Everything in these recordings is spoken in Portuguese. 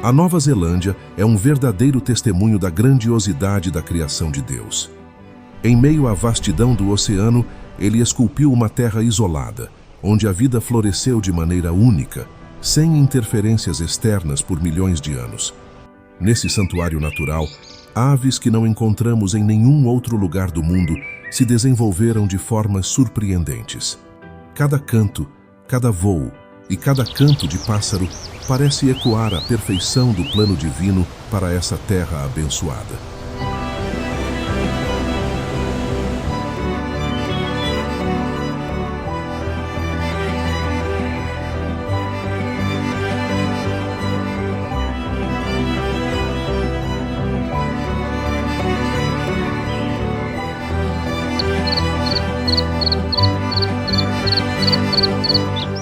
A Nova Zelândia é um verdadeiro testemunho da grandiosidade da criação de Deus. Em meio à vastidão do oceano, ele esculpiu uma terra isolada, onde a vida floresceu de maneira única, sem interferências externas por milhões de anos. Nesse santuário natural, aves que não encontramos em nenhum outro lugar do mundo se desenvolveram de formas surpreendentes. Cada canto, cada voo e cada canto de pássaro parece ecoar a perfeição do plano divino para essa terra abençoada.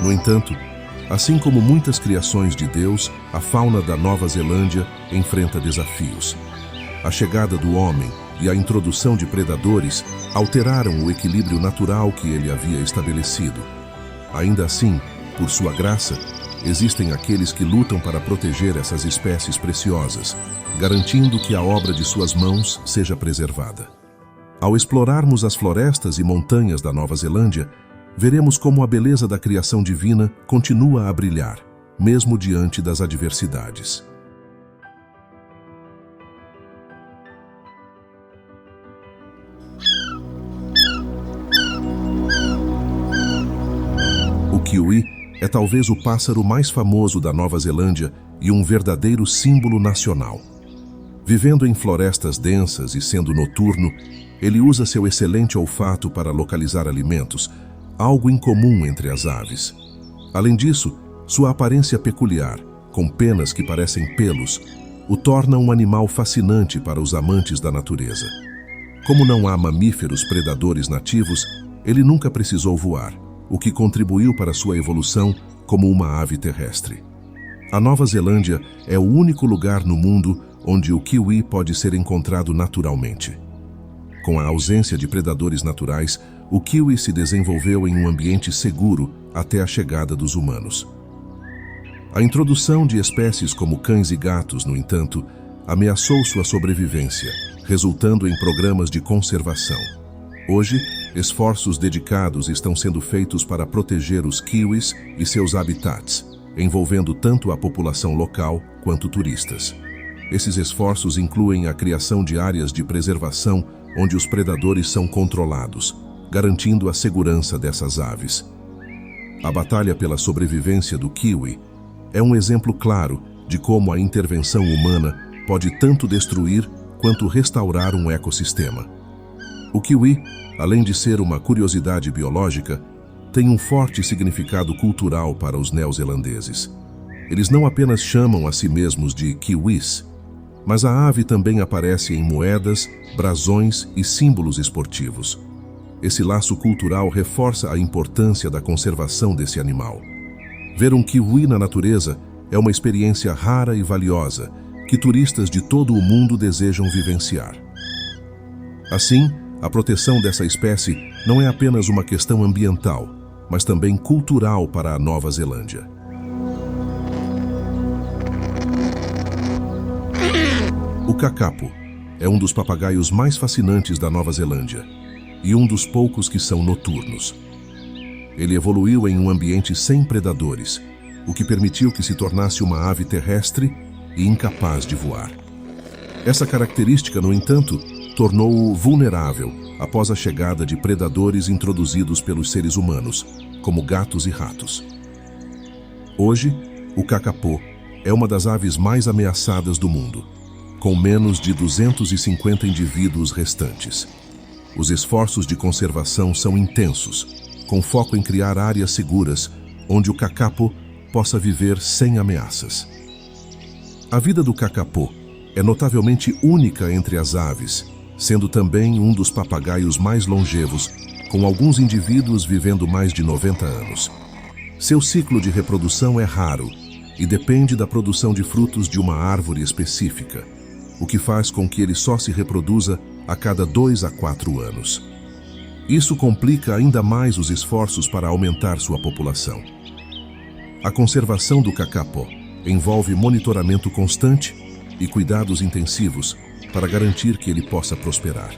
No entanto, assim como muitas criações de Deus, a fauna da Nova Zelândia enfrenta desafios. A chegada do homem e a introdução de predadores alteraram o equilíbrio natural que ele havia estabelecido. Ainda assim, por sua graça, existem aqueles que lutam para proteger essas espécies preciosas, garantindo que a obra de suas mãos seja preservada. Ao explorarmos as florestas e montanhas da Nova Zelândia, veremos como a beleza da criação divina continua a brilhar, mesmo diante das adversidades. O kiwi é talvez o pássaro mais famoso da Nova Zelândia e um verdadeiro símbolo nacional. Vivendo em florestas densas e sendo noturno, ele usa seu excelente olfato para localizar alimentos, algo incomum entre as aves. Além disso, sua aparência peculiar, com penas que parecem pelos, o torna um animal fascinante para os amantes da natureza. Como não há mamíferos predadores nativos, ele nunca precisou voar, o que contribuiu para sua evolução como uma ave terrestre. A Nova Zelândia é o único lugar no mundo onde o kiwi pode ser encontrado naturalmente. Com a ausência de predadores naturais, o kiwi se desenvolveu em um ambiente seguro até a chegada dos humanos. A introdução de espécies como cães e gatos, no entanto, ameaçou sua sobrevivência, resultando em programas de conservação. Hoje, esforços dedicados estão sendo feitos para proteger os kiwis e seus habitats, envolvendo tanto a população local quanto turistas. Esses esforços incluem a criação de áreas de preservação onde os predadores são controlados, garantindo a segurança dessas aves. A batalha pela sobrevivência do kiwi é um exemplo claro de como a intervenção humana pode tanto destruir quanto restaurar um ecossistema. O kiwi, além de ser uma curiosidade biológica, tem um forte significado cultural para os neozelandeses. Eles não apenas chamam a si mesmos de kiwis, mas a ave também aparece em moedas, brasões e símbolos esportivos. Esse laço cultural reforça a importância da conservação desse animal. Ver um kiwi na natureza é uma experiência rara e valiosa que turistas de todo o mundo desejam vivenciar. Assim, a proteção dessa espécie não é apenas uma questão ambiental, mas também cultural para a Nova Zelândia. O kakapo é um dos papagaios mais fascinantes da Nova Zelândia e um dos poucos que são noturnos. Ele evoluiu em um ambiente sem predadores, o que permitiu que se tornasse uma ave terrestre e incapaz de voar. Essa característica, no entanto, tornou-o vulnerável após a chegada de predadores introduzidos pelos seres humanos, como gatos e ratos. Hoje, o kakapo é uma das aves mais ameaçadas do mundo, com menos de 250 indivíduos restantes. Os esforços de conservação são intensos, com foco em criar áreas seguras onde o kakapo possa viver sem ameaças. A vida do kakapo é notavelmente única entre as aves, sendo também um dos papagaios mais longevos, com alguns indivíduos vivendo mais de 90 anos. Seu ciclo de reprodução é raro e depende da produção de frutos de uma árvore específica, o que faz com que ele só se reproduza a cada 2 a 4 anos. Isso complica ainda mais os esforços para aumentar sua população. A conservação do kakapo envolve monitoramento constante e cuidados intensivos para garantir que ele possa prosperar.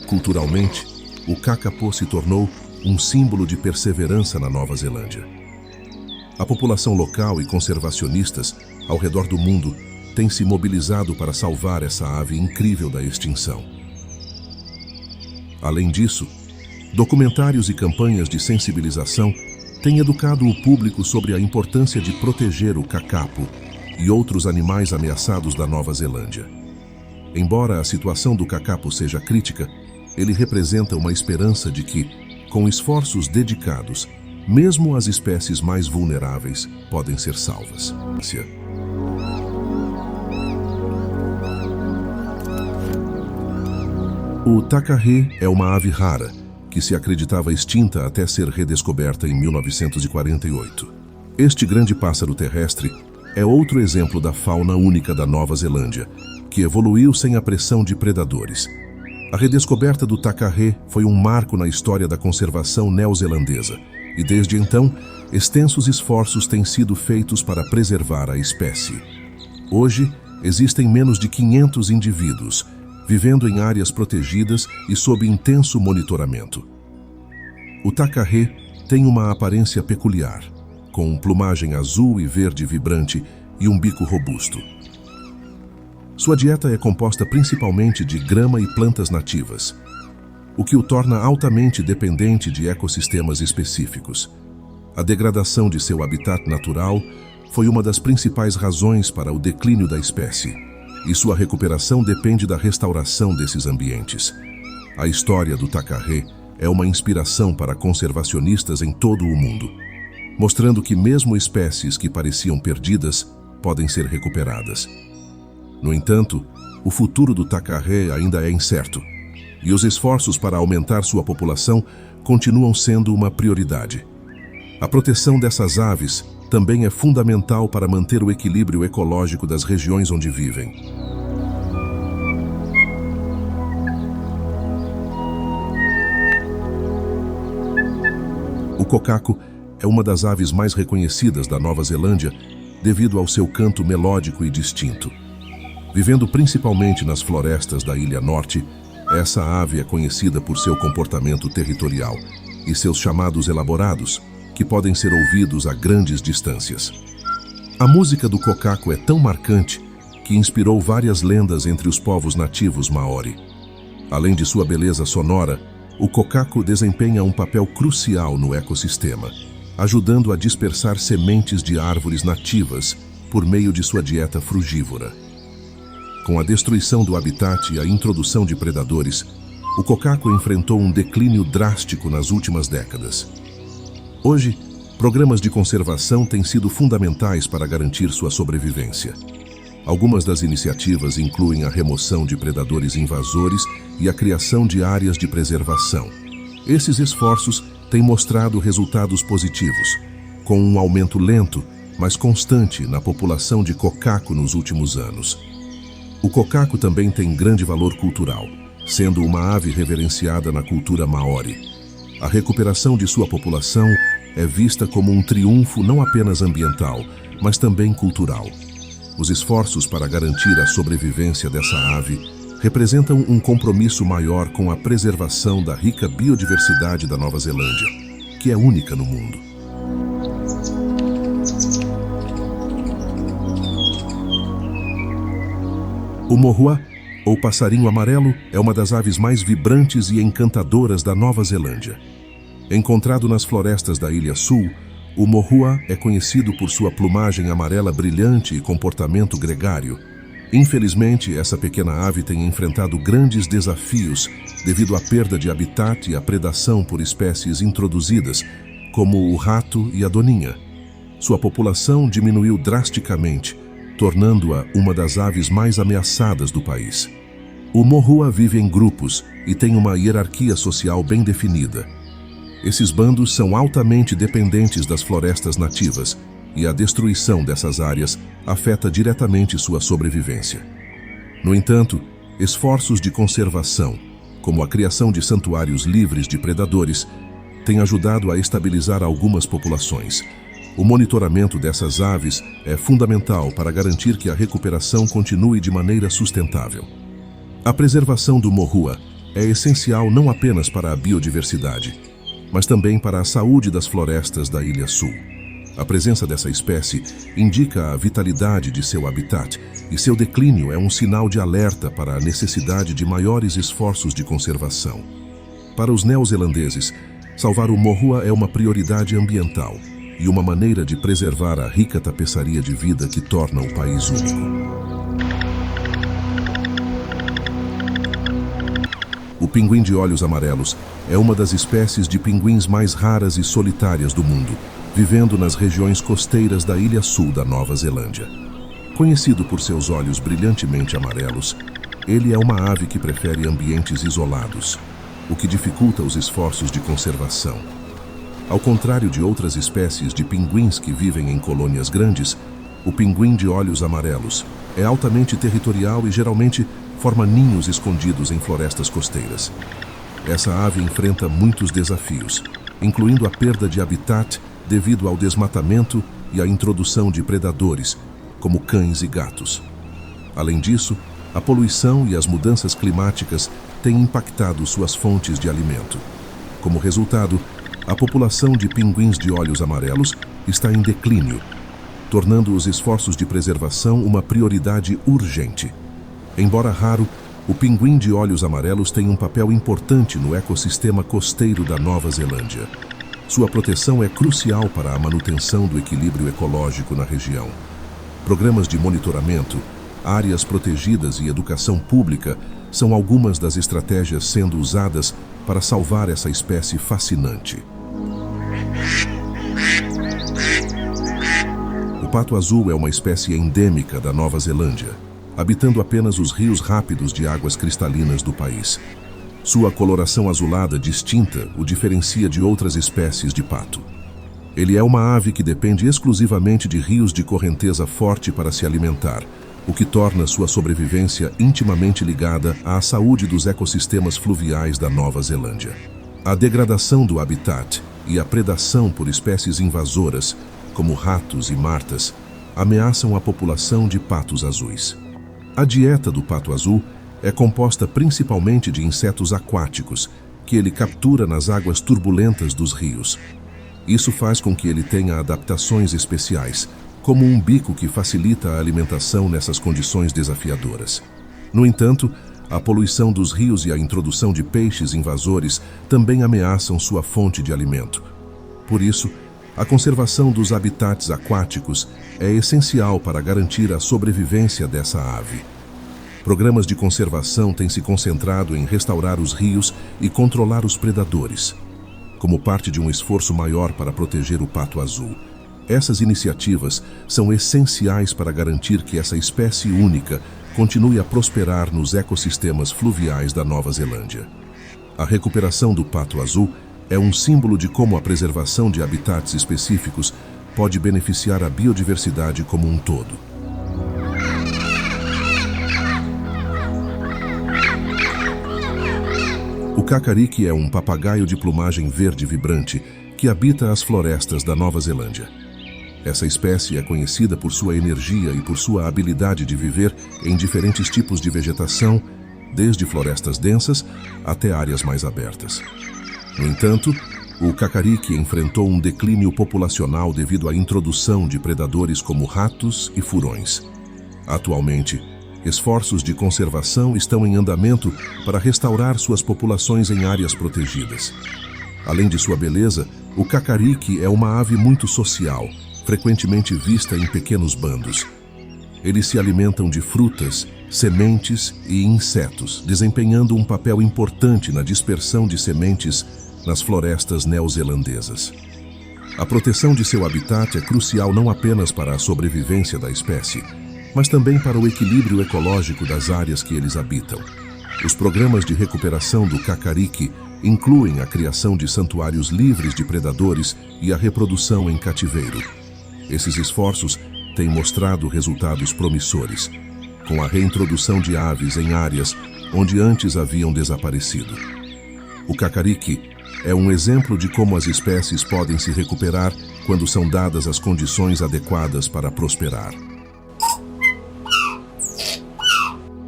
Culturalmente, o kakapo se tornou um símbolo de perseverança na Nova Zelândia. A população local e conservacionistas ao redor do mundo têm se mobilizado para salvar essa ave incrível da extinção. Além disso, documentários e campanhas de sensibilização têm educado o público sobre a importância de proteger o kakapo e outros animais ameaçados da Nova Zelândia. Embora a situação do kakapo seja crítica, ele representa uma esperança de que, com esforços dedicados, mesmo as espécies mais vulneráveis podem ser salvas. O takarê é uma ave rara, que se acreditava extinta até ser redescoberta em 1948. Este grande pássaro terrestre é outro exemplo da fauna única da Nova Zelândia, que evoluiu sem a pressão de predadores. A redescoberta do takarê foi um marco na história da conservação neozelandesa, e desde então, extensos esforços têm sido feitos para preservar a espécie. Hoje, existem menos de 500 indivíduos, vivendo em áreas protegidas e sob intenso monitoramento. O takarê tem uma aparência peculiar, com plumagem azul e verde vibrante e um bico robusto. Sua dieta é composta principalmente de grama e plantas nativas, o que o torna altamente dependente de ecossistemas específicos. A degradação de seu habitat natural foi uma das principais razões para o declínio da espécie, e sua recuperação depende da restauração desses ambientes. A história do takarê é uma inspiração para conservacionistas em todo o mundo, mostrando que mesmo espécies que pareciam perdidas podem ser recuperadas. No entanto, o futuro do takarê ainda é incerto, e os esforços para aumentar sua população continuam sendo uma prioridade. A proteção dessas aves também é fundamental para manter o equilíbrio ecológico das regiões onde vivem. O cocaco é uma das aves mais reconhecidas da Nova Zelândia devido ao seu canto melódico e distinto. Vivendo principalmente nas florestas da Ilha Norte, essa ave é conhecida por seu comportamento territorial e seus chamados elaborados, que podem ser ouvidos a grandes distâncias. A música do cocaco é tão marcante que inspirou várias lendas entre os povos nativos maori. Além de sua beleza sonora, o cocaco desempenha um papel crucial no ecossistema, ajudando a dispersar sementes de árvores nativas por meio de sua dieta frugívora. Com a destruição do habitat e a introdução de predadores, o cocaco enfrentou um declínio drástico nas últimas décadas. Hoje, programas de conservação têm sido fundamentais para garantir sua sobrevivência. Algumas das iniciativas incluem a remoção de predadores invasores e a criação de áreas de preservação. Esses esforços têm mostrado resultados positivos, com um aumento lento, mas constante na população de cocaco nos últimos anos. O cocaco também tem grande valor cultural, sendo uma ave reverenciada na cultura maori. A recuperação de sua população é vista como um triunfo não apenas ambiental, mas também cultural. Os esforços para garantir a sobrevivência dessa ave representam um compromisso maior com a preservação da rica biodiversidade da Nova Zelândia, que é única no mundo. O mohua, ou passarinho amarelo, é uma das aves mais vibrantes e encantadoras da Nova Zelândia. Encontrado nas florestas da Ilha Sul, o mohua é conhecido por sua plumagem amarela brilhante e comportamento gregário. Infelizmente, essa pequena ave tem enfrentado grandes desafios devido à perda de habitat e à predação por espécies introduzidas, como o rato e a doninha. Sua população diminuiu drasticamente, tornando-a uma das aves mais ameaçadas do país. O mohua vive em grupos e tem uma hierarquia social bem definida. Esses bandos são altamente dependentes das florestas nativas e a destruição dessas áreas afeta diretamente sua sobrevivência. No entanto, esforços de conservação, como a criação de santuários livres de predadores, têm ajudado a estabilizar algumas populações, O monitoramento dessas aves é fundamental para garantir que a recuperação continue de maneira sustentável. A preservação do morrua é essencial não apenas para a biodiversidade, mas também para a saúde das florestas da Ilha Sul. A presença dessa espécie indica a vitalidade de seu habitat e seu declínio é um sinal de alerta para a necessidade de maiores esforços de conservação. Para os neozelandeses, salvar o morrua é uma prioridade ambiental e uma maneira de preservar a rica tapeçaria de vida que torna o país único. O pinguim de olhos amarelos é uma das espécies de pinguins mais raras e solitárias do mundo, vivendo nas regiões costeiras da Ilha Sul da Nova Zelândia. Conhecido por seus olhos brilhantemente amarelos, ele é uma ave que prefere ambientes isolados, o que dificulta os esforços de conservação. Ao contrário de outras espécies de pinguins que vivem em colônias grandes, o pinguim de olhos amarelos é altamente territorial e geralmente forma ninhos escondidos em florestas costeiras. Essa ave enfrenta muitos desafios, incluindo a perda de habitat devido ao desmatamento e à introdução de predadores, como cães e gatos. Além disso, a poluição e as mudanças climáticas têm impactado suas fontes de alimento. Como resultado, a população de pinguins de olhos amarelos está em declínio, tornando os esforços de preservação uma prioridade urgente. Embora raro, o pinguim de olhos amarelos tem um papel importante no ecossistema costeiro da Nova Zelândia. Sua proteção é crucial para a manutenção do equilíbrio ecológico na região. Programas de monitoramento, áreas protegidas e educação pública são algumas das estratégias sendo usadas para salvar essa espécie fascinante. O pato azul é uma espécie endêmica da Nova Zelândia, habitando apenas os rios rápidos de águas cristalinas do país. Sua coloração azulada distinta o diferencia de outras espécies de pato. Ele é uma ave que depende exclusivamente de rios de correnteza forte para se alimentar, o que torna sua sobrevivência intimamente ligada à saúde dos ecossistemas fluviais da Nova Zelândia. A degradação do habitat e a predação por espécies invasoras, como ratos e martas, ameaçam a população de patos azuis. A dieta do pato azul é composta principalmente de insetos aquáticos, que ele captura nas águas turbulentas dos rios. Isso faz com que ele tenha adaptações especiais, como um bico que facilita a alimentação nessas condições desafiadoras. No entanto, a poluição dos rios e a introdução de peixes invasores também ameaçam sua fonte de alimento. Por isso, a conservação dos habitats aquáticos é essencial para garantir a sobrevivência dessa ave. Programas de conservação têm se concentrado em restaurar os rios e controlar os predadores, como parte de um esforço maior para proteger o pato azul. Essas iniciativas são essenciais para garantir que essa espécie única continue a prosperar nos ecossistemas fluviais da Nova Zelândia. A recuperação do pato azul é um símbolo de como a preservação de habitats específicos pode beneficiar a biodiversidade como um todo. O cacarique é um papagaio de plumagem verde vibrante que habita as florestas da Nova Zelândia. Essa espécie é conhecida por sua energia e por sua habilidade de viver em diferentes tipos de vegetação, desde florestas densas até áreas mais abertas. No entanto, o cacarique enfrentou um declínio populacional devido à introdução de predadores como ratos e furões. Atualmente, esforços de conservação estão em andamento para restaurar suas populações em áreas protegidas. Além de sua beleza, o cacarique é uma ave muito social, frequentemente vista em pequenos bandos. Eles se alimentam de frutas, sementes e insetos, desempenhando um papel importante na dispersão de sementes nas florestas neozelandesas. A proteção de seu habitat é crucial não apenas para a sobrevivência da espécie, mas também para o equilíbrio ecológico das áreas que eles habitam. Os programas de recuperação do cacarique incluem a criação de santuários livres de predadores e a reprodução em cativeiro. Esses esforços têm mostrado resultados promissores, com a reintrodução de aves em áreas onde antes haviam desaparecido. O cacarique é um exemplo de como as espécies podem se recuperar quando são dadas as condições adequadas para prosperar.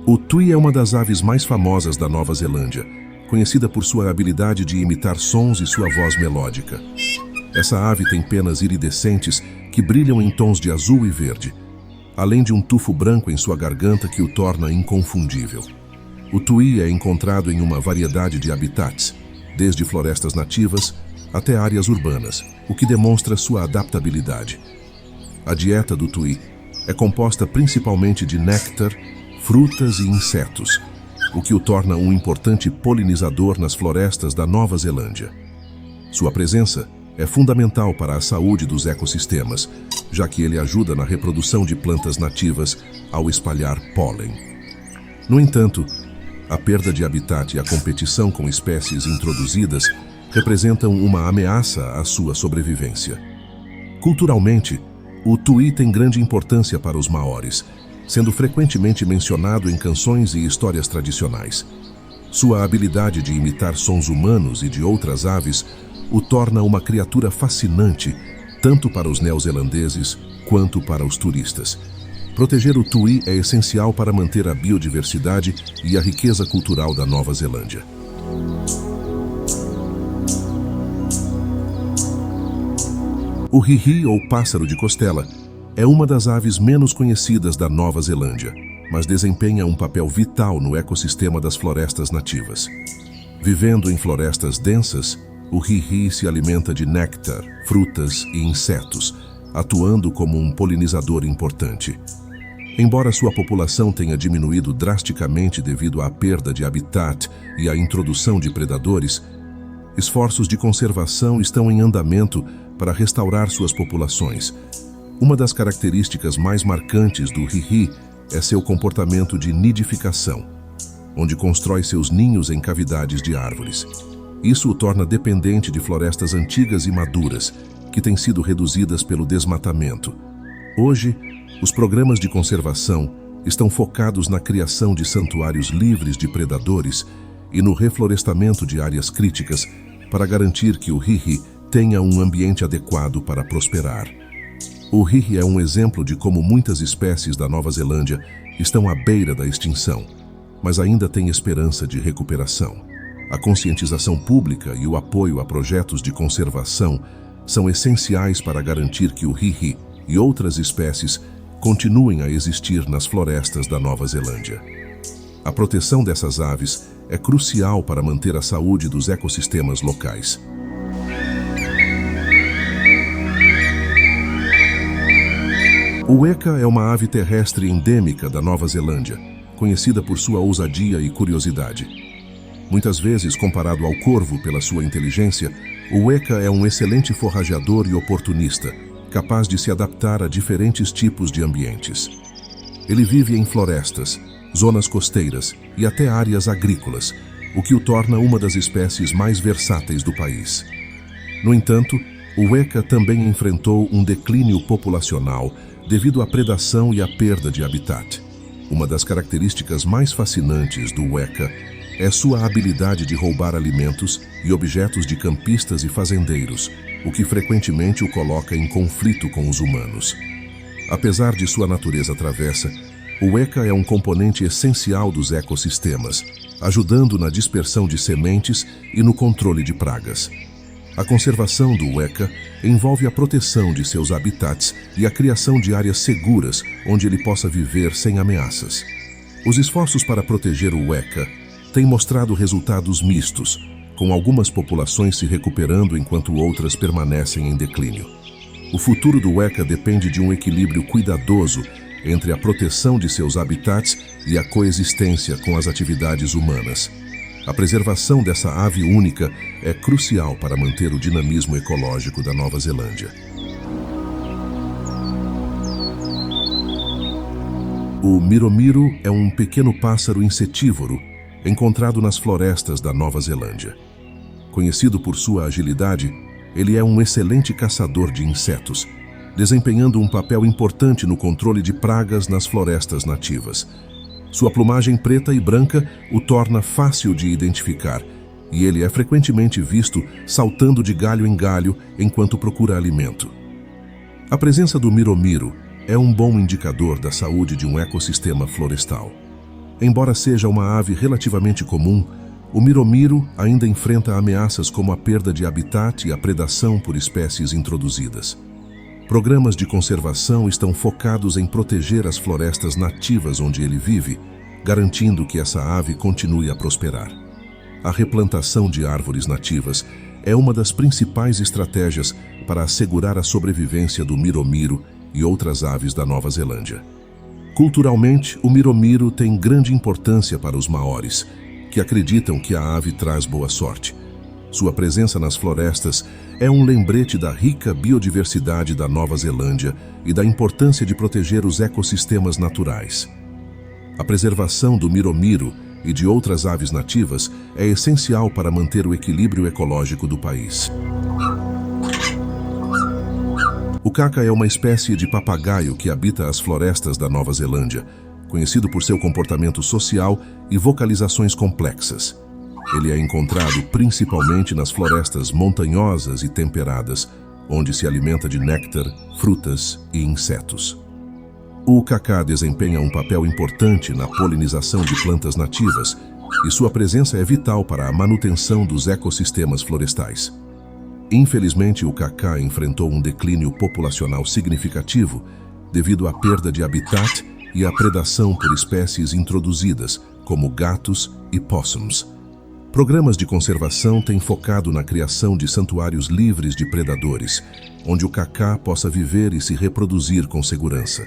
O tui é uma das aves mais famosas da Nova Zelândia, conhecida por sua habilidade de imitar sons e sua voz melódica. Essa ave tem penas iridescentes que brilham em tons de azul e verde, além de um tufo branco em sua garganta que o torna inconfundível. O tui é encontrado em uma variedade de habitats, desde florestas nativas até áreas urbanas, o que demonstra sua adaptabilidade. A dieta do tui é composta principalmente de néctar, frutas e insetos, o que o torna um importante polinizador nas florestas da Nova Zelândia. Sua presença é fundamental para a saúde dos ecossistemas, já que ele ajuda na reprodução de plantas nativas ao espalhar pólen. No entanto, a perda de habitat e a competição com espécies introduzidas representam uma ameaça à sua sobrevivência. Culturalmente, o tui tem grande importância para os maoris, sendo frequentemente mencionado em canções e histórias tradicionais. Sua habilidade de imitar sons humanos e de outras aves o torna uma criatura fascinante, tanto para os neozelandeses quanto para os turistas. Proteger o tui é essencial para manter a biodiversidade e a riqueza cultural da Nova Zelândia. O hihi, ou pássaro de costela, é uma das aves menos conhecidas da Nova Zelândia, mas desempenha um papel vital no ecossistema das florestas nativas. Vivendo em florestas densas, o hihi se alimenta de néctar, frutas e insetos, atuando como um polinizador importante. Embora sua população tenha diminuído drasticamente devido à perda de habitat e à introdução de predadores, esforços de conservação estão em andamento para restaurar suas populações. Uma das características mais marcantes do hihi é seu comportamento de nidificação, onde constrói seus ninhos em cavidades de árvores. Isso o torna dependente de florestas antigas e maduras, que têm sido reduzidas pelo desmatamento. Hoje, os programas de conservação estão focados na criação de santuários livres de predadores e no reflorestamento de áreas críticas para garantir que o hihi tenha um ambiente adequado para prosperar. O hihi é um exemplo de como muitas espécies da Nova Zelândia estão à beira da extinção, mas ainda têm esperança de recuperação. A conscientização pública e o apoio a projetos de conservação são essenciais para garantir que o hihi e outras espécies continuem a existir nas florestas da Nova Zelândia. A proteção dessas aves é crucial para manter a saúde dos ecossistemas locais. O weka é uma ave terrestre endêmica da Nova Zelândia, conhecida por sua ousadia e curiosidade. Muitas vezes comparado ao corvo pela sua inteligência, o weka é um excelente forrageador e oportunista, capaz de se adaptar a diferentes tipos de ambientes. Ele vive em florestas, zonas costeiras e até áreas agrícolas, o que o torna uma das espécies mais versáteis do país. No entanto, o weka também enfrentou um declínio populacional devido à predação e à perda de habitat. Uma das características mais fascinantes do weka é sua habilidade de roubar alimentos e objetos de campistas e fazendeiros, o que frequentemente o coloca em conflito com os humanos. Apesar de sua natureza travessa, o weka é um componente essencial dos ecossistemas, ajudando na dispersão de sementes e no controle de pragas. A conservação do weka envolve a proteção de seus habitats e a criação de áreas seguras onde ele possa viver sem ameaças. Os esforços para proteger o weka têm mostrado resultados mistos, com algumas populações se recuperando enquanto outras permanecem em declínio. O futuro do weka depende de um equilíbrio cuidadoso entre a proteção de seus habitats e a coexistência com as atividades humanas. A preservação dessa ave única é crucial para manter o dinamismo ecológico da Nova Zelândia. O miromiro é um pequeno pássaro insetívoro encontrado nas florestas da Nova Zelândia. Conhecido por sua agilidade, ele é um excelente caçador de insetos, desempenhando um papel importante no controle de pragas nas florestas nativas. Sua plumagem preta e branca o torna fácil de identificar, e ele é frequentemente visto saltando de galho em galho enquanto procura alimento. A presença do miromiro é um bom indicador da saúde de um ecossistema florestal. Embora seja uma ave relativamente comum, o miromiro ainda enfrenta ameaças como a perda de habitat e a predação por espécies introduzidas. Programas de conservação estão focados em proteger as florestas nativas onde ele vive, garantindo que essa ave continue a prosperar. A replantação de árvores nativas é uma das principais estratégias para assegurar a sobrevivência do miromiro e outras aves da Nova Zelândia. Culturalmente, o miromiro tem grande importância para os maoris, que acreditam que a ave traz boa sorte. Sua presença nas florestas é um lembrete da rica biodiversidade da Nova Zelândia e da importância de proteger os ecossistemas naturais. A preservação do miromiro e de outras aves nativas é essencial para manter o equilíbrio ecológico do país. O kaka é uma espécie de papagaio que habita as florestas da Nova Zelândia, conhecido por seu comportamento social e vocalizações complexas. Ele é encontrado principalmente nas florestas montanhosas e temperadas, onde se alimenta de néctar, frutas e insetos. O kaka desempenha um papel importante na polinização de plantas nativas e sua presença é vital para a manutenção dos ecossistemas florestais. Infelizmente, o kaka enfrentou um declínio populacional significativo devido à perda de habitat e à predação por espécies introduzidas, como gatos e possums. Programas de conservação têm focado na criação de santuários livres de predadores, onde o kaka possa viver e se reproduzir com segurança.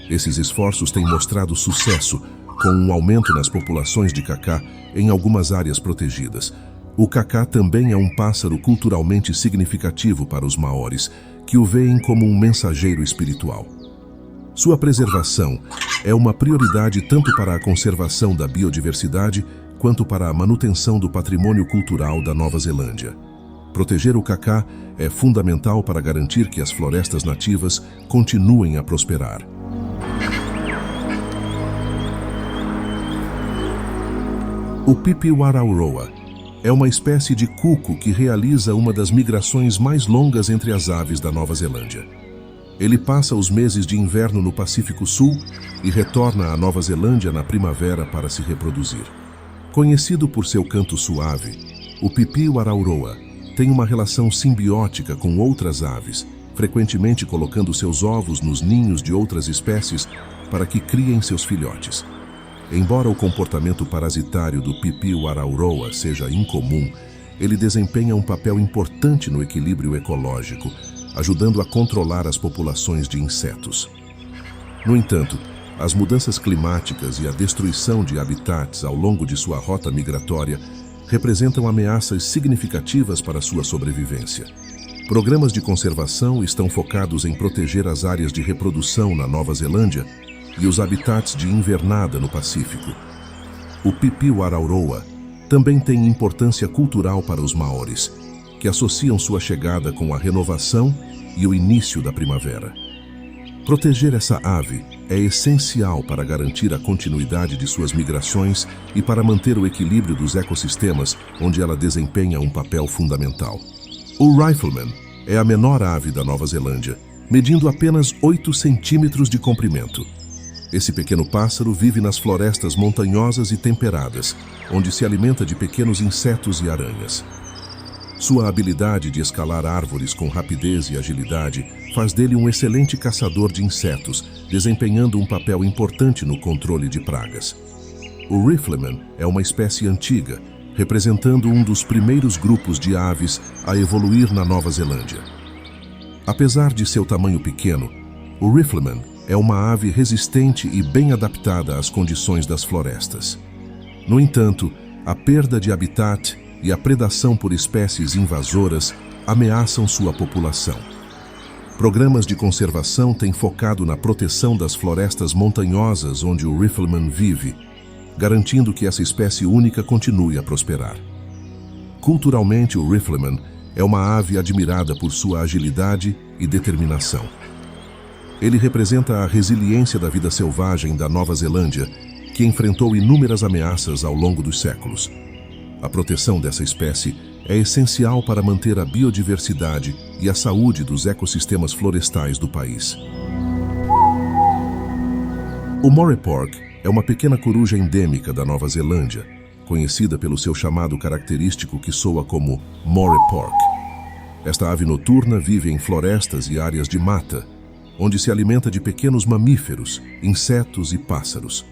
Esses esforços têm mostrado sucesso, com um aumento nas populações de kaka em algumas áreas protegidas. O kaka também é um pássaro culturalmente significativo para os maoris, que o veem como um mensageiro espiritual. Sua preservação é uma prioridade tanto para a conservação da biodiversidade quanto para a manutenção do patrimônio cultural da Nova Zelândia. Proteger o kaka é fundamental para garantir que as florestas nativas continuem a prosperar. O pipiwarauroa é uma espécie de cuco que realiza uma das migrações mais longas entre as aves da Nova Zelândia. Ele passa os meses de inverno no Pacífico Sul e retorna à Nova Zelândia na primavera para se reproduzir. Conhecido por seu canto suave, o pipiwarauroa tem uma relação simbiótica com outras aves, frequentemente colocando seus ovos nos ninhos de outras espécies para que criem seus filhotes. Embora o comportamento parasitário do pipiwarauroa seja incomum, ele desempenha um papel importante no equilíbrio ecológico, ajudando a controlar as populações de insetos. No entanto, as mudanças climáticas e a destruição de habitats ao longo de sua rota migratória representam ameaças significativas para sua sobrevivência. Programas de conservação estão focados em proteger as áreas de reprodução na Nova Zelândia e os habitats de invernada no Pacífico. O pipiwarauroa também tem importância cultural para os maoris, que associam sua chegada com a renovação e o início da primavera. Proteger essa ave é essencial para garantir a continuidade de suas migrações e para manter o equilíbrio dos ecossistemas onde ela desempenha um papel fundamental. O rifleman é a menor ave da Nova Zelândia, medindo apenas 8 centímetros de comprimento. Esse pequeno pássaro vive nas florestas montanhosas e temperadas, onde se alimenta de pequenos insetos e aranhas. Sua habilidade de escalar árvores com rapidez e agilidade faz dele um excelente caçador de insetos, desempenhando um papel importante no controle de pragas. O rifleman é uma espécie antiga, representando um dos primeiros grupos de aves a evoluir na Nova Zelândia. Apesar de seu tamanho pequeno, o rifleman é uma ave resistente e bem adaptada às condições das florestas. No entanto, a perda de habitat e a predação por espécies invasoras ameaçam sua população. Programas de conservação têm focado na proteção das florestas montanhosas onde o rifleman vive, garantindo que essa espécie única continue a prosperar. Culturalmente, o rifleman é uma ave admirada por sua agilidade e determinação. Ele representa a resiliência da vida selvagem da Nova Zelândia, que enfrentou inúmeras ameaças ao longo dos séculos. A proteção dessa espécie é essencial para manter a biodiversidade e a saúde dos ecossistemas florestais do país. O Morepork é uma pequena coruja endêmica da Nova Zelândia, conhecida pelo seu chamado característico que soa como Morepork. Esta ave noturna vive em florestas e áreas de mata, onde se alimenta de pequenos mamíferos, insetos e pássaros.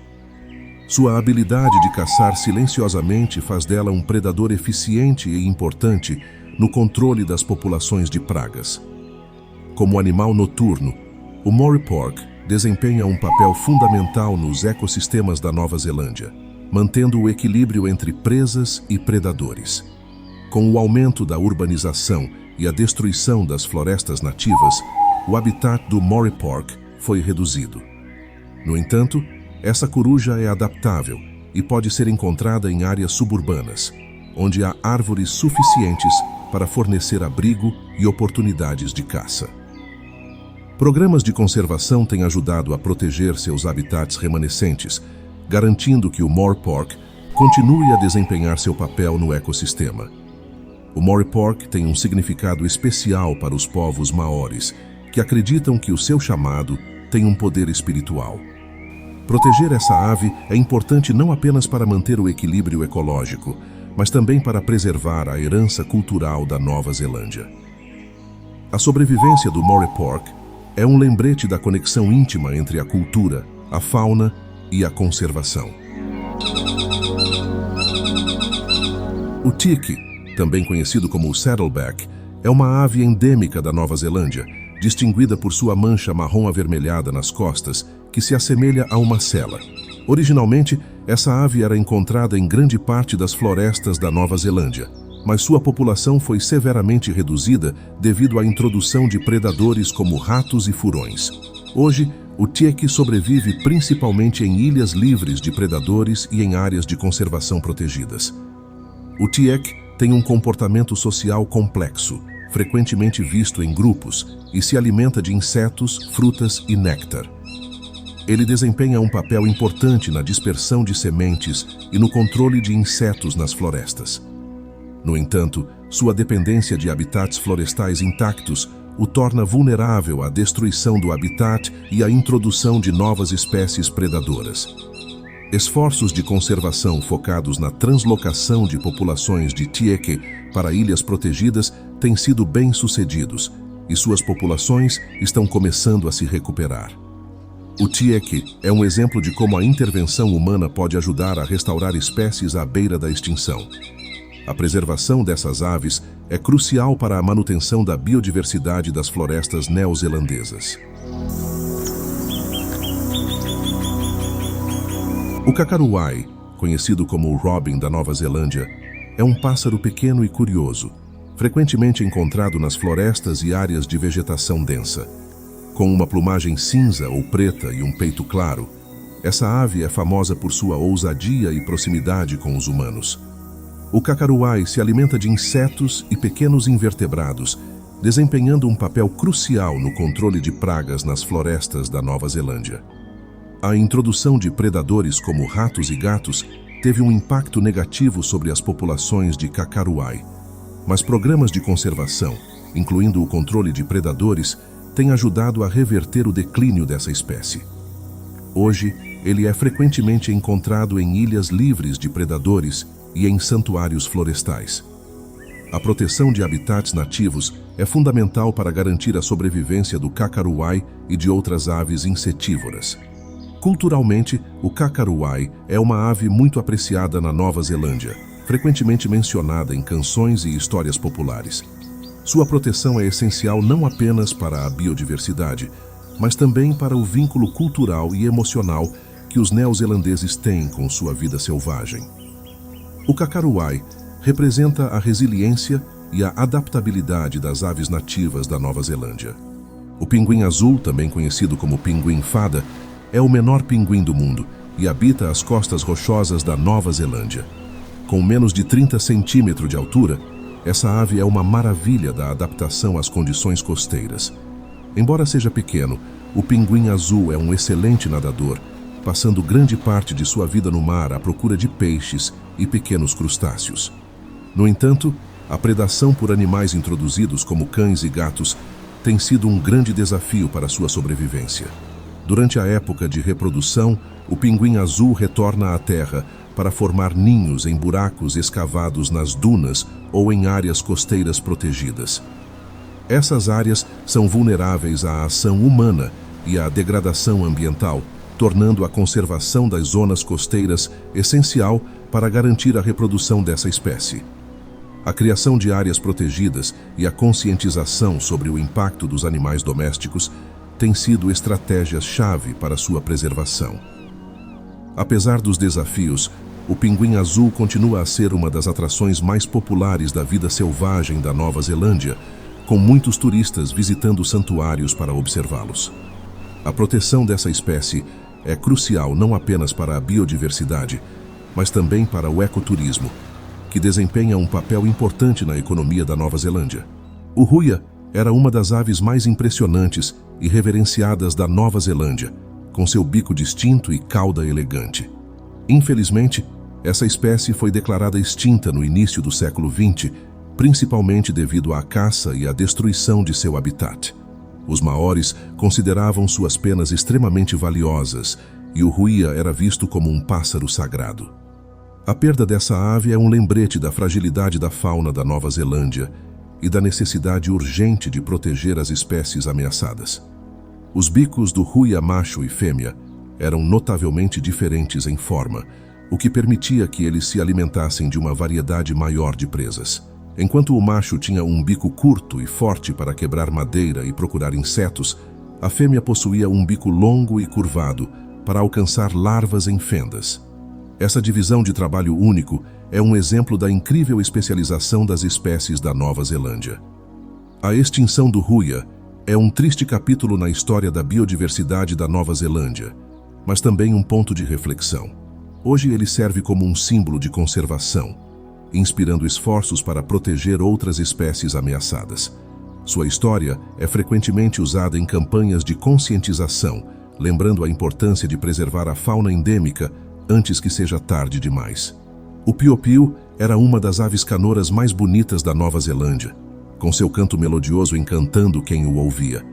Sua habilidade de caçar silenciosamente faz dela um predador eficiente e importante no controle das populações de pragas. Como animal noturno, o Morepork desempenha um papel fundamental nos ecossistemas da Nova Zelândia, mantendo o equilíbrio entre presas e predadores. Com o aumento da urbanização e a destruição das florestas nativas, o habitat do Morepork foi reduzido. No entanto, essa coruja é adaptável e pode ser encontrada em áreas suburbanas, onde há árvores suficientes para fornecer abrigo e oportunidades de caça. Programas de conservação têm ajudado a proteger seus habitats remanescentes, garantindo que o Morepork continue a desempenhar seu papel no ecossistema. O Morepork tem um significado especial para os povos maoris, que acreditam que o seu chamado tem um poder espiritual. Proteger essa ave é importante não apenas para manter o equilíbrio ecológico, mas também para preservar a herança cultural da Nova Zelândia. A sobrevivência do Morepork é um lembrete da conexão íntima entre a cultura, a fauna e a conservação. O tiki, também conhecido como o saddleback, é uma ave endêmica da Nova Zelândia, distinguida por sua mancha marrom avermelhada nas costas, que se assemelha a uma sela. Originalmente, essa ave era encontrada em grande parte das florestas da Nova Zelândia, mas sua população foi severamente reduzida devido à introdução de predadores como ratos e furões. Hoje, o tiki sobrevive principalmente em ilhas livres de predadores e em áreas de conservação protegidas. O tiki tem um comportamento social complexo, frequentemente visto em grupos, e se alimenta de insetos, frutas e néctar. Ele desempenha um papel importante na dispersão de sementes e no controle de insetos nas florestas. No entanto, sua dependência de habitats florestais intactos o torna vulnerável à destruição do habitat e à introdução de novas espécies predadoras. Esforços de conservação focados na translocação de populações de tiki para ilhas protegidas têm sido bem-sucedidos e suas populações estão começando a se recuperar. O tiki é um exemplo de como a intervenção humana pode ajudar a restaurar espécies à beira da extinção. A preservação dessas aves é crucial para a manutenção da biodiversidade das florestas neozelandesas. O kakaruai, conhecido como o robin da Nova Zelândia, é um pássaro pequeno e curioso, frequentemente encontrado nas florestas e áreas de vegetação densa. Com uma plumagem cinza ou preta e um peito claro, essa ave é famosa por sua ousadia e proximidade com os humanos. O kakaruai se alimenta de insetos e pequenos invertebrados, desempenhando um papel crucial no controle de pragas nas florestas da Nova Zelândia. A introdução de predadores como ratos e gatos teve um impacto negativo sobre as populações de kakaruai, mas programas de conservação, incluindo o controle de predadores, têm ajudado a reverter o declínio dessa espécie. Hoje, ele é frequentemente encontrado em ilhas livres de predadores e em santuários florestais. A proteção de habitats nativos é fundamental para garantir a sobrevivência do kakaruai e de outras aves insetívoras. Culturalmente, o kakaruai é uma ave muito apreciada na Nova Zelândia, frequentemente mencionada em canções e histórias populares. Sua proteção é essencial não apenas para a biodiversidade, mas também para o vínculo cultural e emocional que os neozelandeses têm com sua vida selvagem. O kakaruai representa a resiliência e a adaptabilidade das aves nativas da Nova Zelândia. O pinguim azul, também conhecido como pinguim-fada, é o menor pinguim do mundo e habita as costas rochosas da Nova Zelândia. Com menos de 30 centímetros de altura, essa ave é uma maravilha da adaptação às condições costeiras. Embora seja pequeno, o pinguim azul é um excelente nadador, passando grande parte de sua vida no mar à procura de peixes e pequenos crustáceos. No entanto, a predação por animais introduzidos como cães e gatos tem sido um grande desafio para sua sobrevivência. Durante a época de reprodução, o pinguim azul retorna à terra para formar ninhos em buracos escavados nas dunas ou em áreas costeiras protegidas. Essas áreas são vulneráveis à ação humana e à degradação ambiental, tornando a conservação das zonas costeiras essencial para garantir a reprodução dessa espécie. A criação de áreas protegidas e a conscientização sobre o impacto dos animais domésticos têm sido estratégias-chave para sua preservação. Apesar dos desafios, o pinguim azul continua a ser uma das atrações mais populares da vida selvagem da Nova Zelândia, com muitos turistas visitando santuários para observá-los. A proteção dessa espécie é crucial não apenas para a biodiversidade, mas também para o ecoturismo, que desempenha um papel importante na economia da Nova Zelândia. O huia era uma das aves mais impressionantes e reverenciadas da Nova Zelândia, com seu bico distinto e cauda elegante. Infelizmente, essa espécie foi declarada extinta no início do século XX, principalmente devido à caça e à destruição de seu habitat. Os maoris consideravam suas penas extremamente valiosas e o huia era visto como um pássaro sagrado. A perda dessa ave é um lembrete da fragilidade da fauna da Nova Zelândia e da necessidade urgente de proteger as espécies ameaçadas. Os bicos do huia macho e fêmea eram notavelmente diferentes em forma, o que permitia que eles se alimentassem de uma variedade maior de presas. Enquanto o macho tinha um bico curto e forte para quebrar madeira e procurar insetos, a fêmea possuía um bico longo e curvado para alcançar larvas em fendas. Essa divisão de trabalho único é um exemplo da incrível especialização das espécies da Nova Zelândia. A extinção do huia é um triste capítulo na história da biodiversidade da Nova Zelândia, mas também um ponto de reflexão. Hoje ele serve como um símbolo de conservação, inspirando esforços para proteger outras espécies ameaçadas. Sua história é frequentemente usada em campanhas de conscientização, lembrando a importância de preservar a fauna endêmica antes que seja tarde demais. O piopio era uma das aves canoras mais bonitas da Nova Zelândia, com seu canto melodioso encantando quem o ouvia.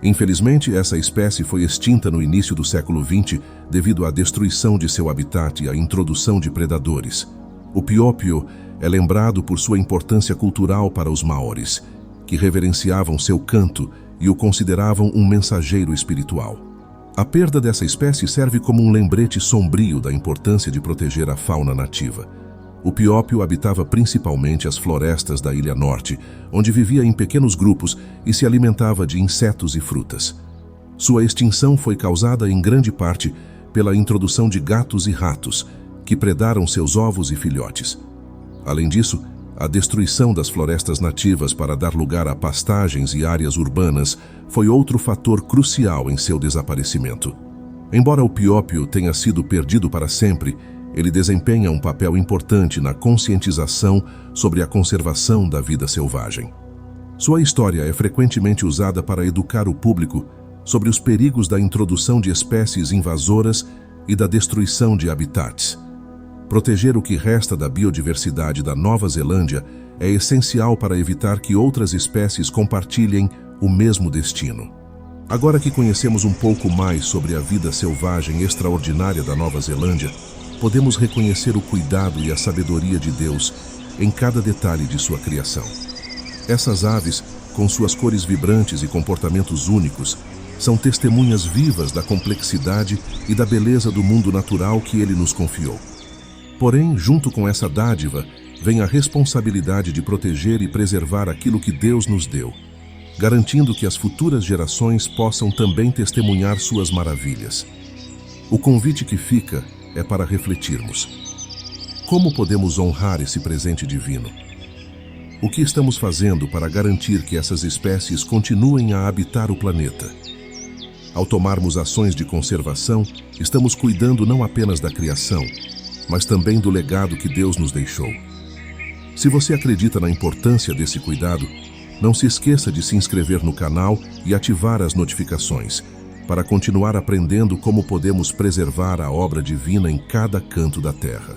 Infelizmente, essa espécie foi extinta no início do século XX devido à destruição de seu habitat e à introdução de predadores. O piopio é lembrado por sua importância cultural para os maoris, que reverenciavam seu canto e o consideravam um mensageiro espiritual. A perda dessa espécie serve como um lembrete sombrio da importância de proteger a fauna nativa. O piopio habitava principalmente as florestas da Ilha Norte, onde vivia em pequenos grupos e se alimentava de insetos e frutas. Sua extinção foi causada em grande parte pela introdução de gatos e ratos, que predaram seus ovos e filhotes. Além disso, a destruição das florestas nativas para dar lugar a pastagens e áreas urbanas foi outro fator crucial em seu desaparecimento. Embora o piopio tenha sido perdido para sempre, ele desempenha um papel importante na conscientização sobre a conservação da vida selvagem. Sua história é frequentemente usada para educar o público sobre os perigos da introdução de espécies invasoras e da destruição de habitats. Proteger o que resta da biodiversidade da Nova Zelândia é essencial para evitar que outras espécies compartilhem o mesmo destino. Agora que conhecemos um pouco mais sobre a vida selvagem extraordinária da Nova Zelândia, podemos reconhecer o cuidado e a sabedoria de Deus em cada detalhe de sua criação. Essas aves, com suas cores vibrantes e comportamentos únicos, são testemunhas vivas da complexidade e da beleza do mundo natural que Ele nos confiou. Porém, junto com essa dádiva, vem a responsabilidade de proteger e preservar aquilo que Deus nos deu, garantindo que as futuras gerações possam também testemunhar suas maravilhas. O convite que fica é para refletirmos. Como podemos honrar esse presente divino? O que estamos fazendo para garantir que essas espécies continuem a habitar o planeta? Ao tomarmos ações de conservação, estamos cuidando não apenas da criação, mas também do legado que Deus nos deixou. Se você acredita na importância desse cuidado, não se esqueça de se inscrever no canal e ativar as notificações, para continuar aprendendo como podemos preservar a obra divina em cada canto da Terra.